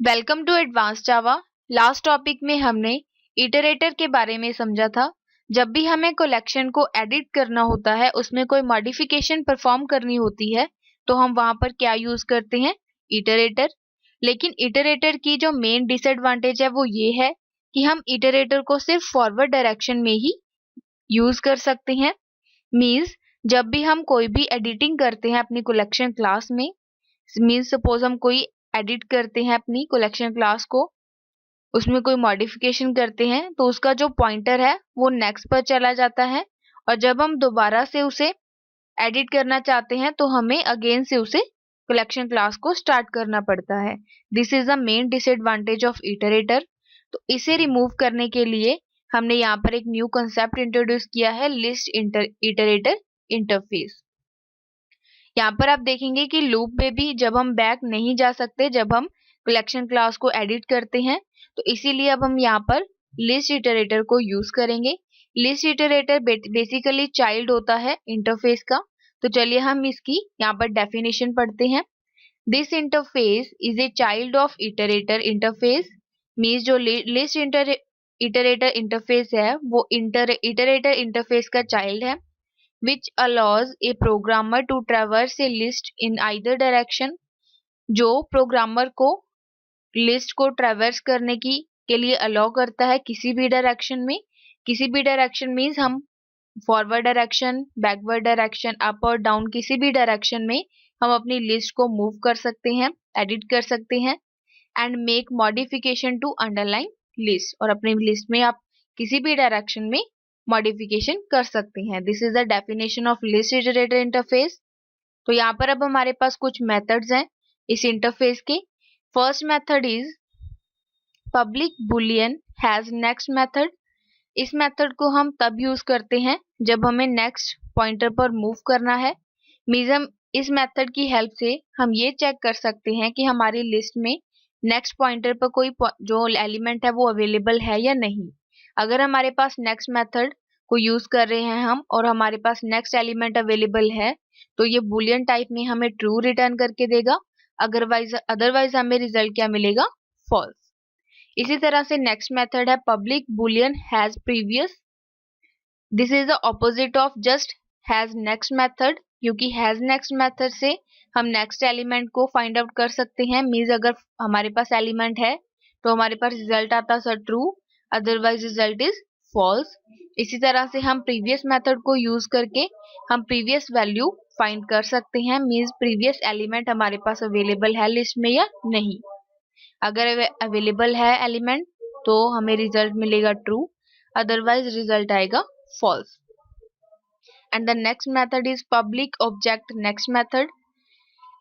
Welcome to advance Java. Last topic में हमने iterator के बारे में समझा था। जब भी हमें कलेक्शन को एडिट करना होता है, उसमें कोई मॉडिफिकेशन परफॉर्म करनी होती है, तो हम वहां पर क्या यूज करते हैं? इटरेटर। लेकिन इटरेटर की जो मेन डिसएडवांटेज है वो ये है कि हम इटरेटर को सिर्फ फॉरवर्ड डायरेक्शन में ही यूज कर सकते हैं। मीन्स जब भी हम कोई भी एडिटिंग करते हैं अपनी कलेक्शन क्लास में, मीन्स सपोज हम कोई एडिट करते हैं अपनी कलेक्शन क्लास को, उसमें कोई मॉडिफिकेशन करते हैं, तो उसका जो पॉइंटर है वो नेक्स्ट पर चला जाता है। और जब हम दोबारा से उसे एडिट करना चाहते हैं तो हमें अगेन से उसे कलेक्शन क्लास को स्टार्ट करना पड़ता है। This is the main disadvantage of iterator. तो इसे रिमूव करने के लिए हमने यहाँ पर एक न्यू कंसेप्ट इंट्रोड्यूस किया है, लिस्ट इटरेटर इंटरफेस। यहाँ पर आप देखेंगे कि लूप में भी जब हम बैक नहीं जा सकते जब हम कलेक्शन क्लास को एडिट करते हैं, तो इसीलिए अब हम यहाँ पर लिस्ट इटरेटर को यूज करेंगे। लिस्ट इटरेटर बेसिकली चाइल्ड होता है इंटरफेस का। तो चलिए हम इसकी यहाँ पर डेफिनेशन पढ़ते हैं। This interface is a child of iterator interface. Means जो लिस्ट इटरेटर इंटरफेस है वो इटरेटर इंटरफेस का चाइल्ड है, which allows a programmer to traverse a list in either direction। जो प्रोग्रामर को लिस्ट को ट्रेवर्स करने की के लिए अलाउ करता है किसी भी डायरेक्शन में। किसी भी डायरेक्शन मीन्स हम forward direction, backward direction, up और डाउन, किसी भी डायरेक्शन में हम अपनी लिस्ट को मूव कर सकते हैं, एडिट कर सकते हैं। And make modification to underline list, और अपनी लिस्ट में आप किसी भी डायरेक्शन में मॉडिफिकेशन कर सकते हैं। This is the definition of list iterator interface. तो यहाँ पर अब हमारे पास कुछ मेथड्स हैं इस इंटरफेस के। First method is public Boolean has next method. इस मेथड को हम तब यूज करते हैं जब हमें नेक्स्ट पॉइंटर पर मूव करना है। मीन्स हम इस मेथड की हेल्प से हम ये चेक कर सकते हैं कि हमारी लिस्ट में नेक्स्ट पॉइंटर पर कोई जो एलिमेंट है वो अवेलेबल है या नहीं। अगर हमारे पास नेक्स्ट मेथड को यूज कर रहे हैं हम और हमारे पास नेक्स्ट एलिमेंट अवेलेबल है, तो ये बुलियन टाइप में हमें ट्रू रिटर्न करके देगा। अदरवाइज हमें रिजल्ट क्या मिलेगा? फॉल्स। इसी तरह से नेक्स्ट मेथड है public Boolean has previous. This is the opposite of just has next method, क्योंकि हैज नेक्स्ट मेथड से हम नेक्स्ट एलिमेंट को फाइंड आउट कर सकते हैं। मीन्स अगर हमारे पास एलिमेंट है तो हमारे पास रिजल्ट आता है true, otherwise result is false. इसी तरह से हम प्रीवियस मेथड को यूज करके हम प्रीवियस वैल्यू फाइंड कर सकते हैं। मीन्स प्रीवियस एलिमेंट हमारे पास अवेलेबल है लिस्ट में या नहीं। अगर अवेलेबल है एलिमेंट तो हमें रिजल्ट मिलेगा ट्रू, अदरवाइज रिजल्ट आएगा false. And the next method is public object next method.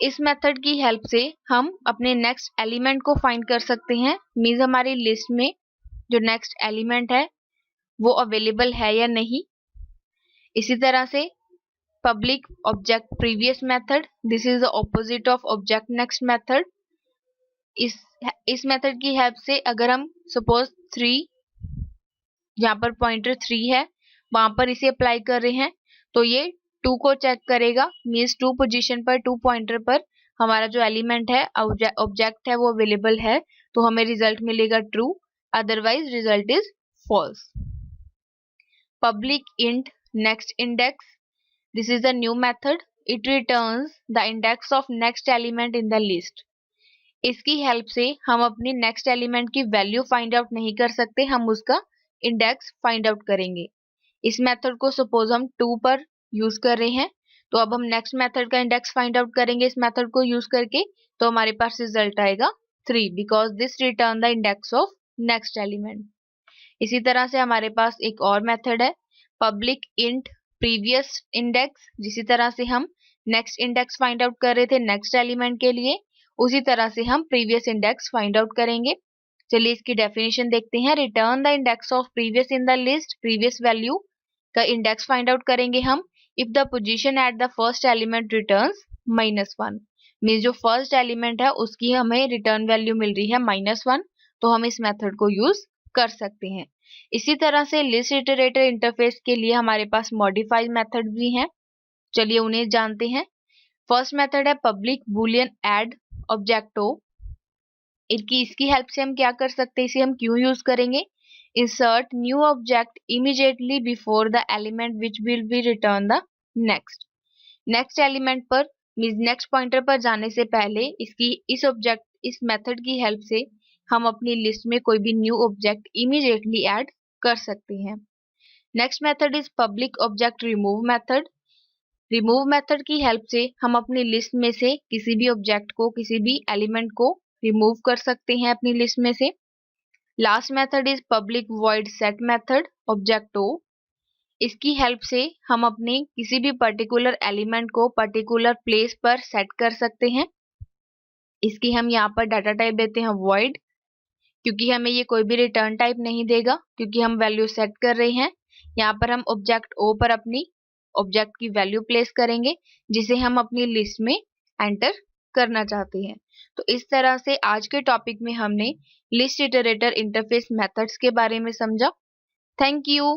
इस मेथड की हेल्प से हम अपने नेक्स्ट एलिमेंट को फाइंड कर सकते हैं। मीन्स हमारी लिस्ट में जो नेक्स्ट एलिमेंट है वो अवेलेबल है या नहीं। इसी तरह से public object previous method, this is the opposite of object next method. इस मेथड की हेल्प से अगर हम सपोज 3, जहाँ पर पॉइंटर 3 है वहां पर इसे अप्लाई कर रहे हैं, तो ये 2 को चेक करेगा। मीन्स 2 पोजीशन पर, 2 पॉइंटर पर हमारा जो एलिमेंट है, ऑब्जेक्ट है, वो अवेलेबल है, तो हमें रिजल्ट मिलेगा true, otherwise result is false. Public int next index, this is the new method. It returns the index of next element in the list. इसकी हेल्प से हम अपनी नेक्स्ट एलिमेंट की वैल्यू फाइंड आउट नहीं कर सकते, हम उसका इंडेक्स फाइंड आउट करेंगे। इस मेथड को सपोज हम 2 पर यूज कर रहे हैं, तो अब हम नेक्स्ट मेथड का इंडेक्स फाइंड आउट करेंगे इस मेथड को यूज करके, तो हमारे पास रिजल्ट आएगा 3, because this return the index of next element. इसी तरह से हमारे पास एक और मेथड है पब्लिक इंट प्रीवियस इंडेक्स। जिसी तरह से हम नेक्स्ट इंडेक्स फाइंड आउट कर रहे थे नेक्स्ट एलिमेंट के लिए, उसी तरह से हम प्रीवियस इंडेक्स फाइंड आउट करेंगे। चलिए इसकी डेफिनेशन देखते हैं। Return the index of previous in the list, previous value का इंडेक्स फाइंड आउट करेंगे हम if the position at the first element returns -1। Means जो फर्स्ट एलिमेंट है उसकी हमें रिटर्न वैल्यू मिल रही है -1, तो हम इस मेथड को यूज कर सकते हैं। इसी तरह से लिस्ट इटरेटर इंटरफेस के लिए हमारे पास मॉडिफाई मेथड भी हैं। चलिए उन्हें जानते हैं। फर्स्ट मेथड है पब्लिक बुलियन एड ऑब्जेक्टो। इसकी हेल्प से हम क्या कर सकते हैं, इसे हम क्यों यूज करेंगे? Insert new object immediately before the element which will be return the next. Next element पर मींस नेक्स्ट पॉइंटर पर जाने से पहले इस मेथड की हेल्प से हम अपनी लिस्ट में कोई भी न्यू ऑब्जेक्ट इमीडिएटली ऐड कर सकते हैं। Next method is public object remove method. Remove method की हेल्प से हम अपनी लिस्ट में से किसी भी ऑब्जेक्ट को, किसी भी एलिमेंट को रिमूव कर सकते हैं अपनी लिस्ट में से। Last method is public void set method object o. इसकी हेल्प से हम अपने किसी भी पर्टिकुलर एलिमेंट को पर्टिकुलर प्लेस पर सेट कर सकते हैं। इसकी हम यहाँ पर डाटा टाइप देते हैं void, क्योंकि हमें ये कोई भी रिटर्न टाइप नहीं देगा क्योंकि हम वैल्यू सेट कर रहे हैं। यहाँ पर हम ऑब्जेक्ट ओ पर अपनी ऑब्जेक्ट की वैल्यू प्लेस करेंगे जिसे हम अपनी लिस्ट में एंटर करना चाहते हैं। तो इस तरह से आज के टॉपिक में हमने लिस्ट इटरेटर इंटरफेस मेथड्स के बारे में समझा। Thank you.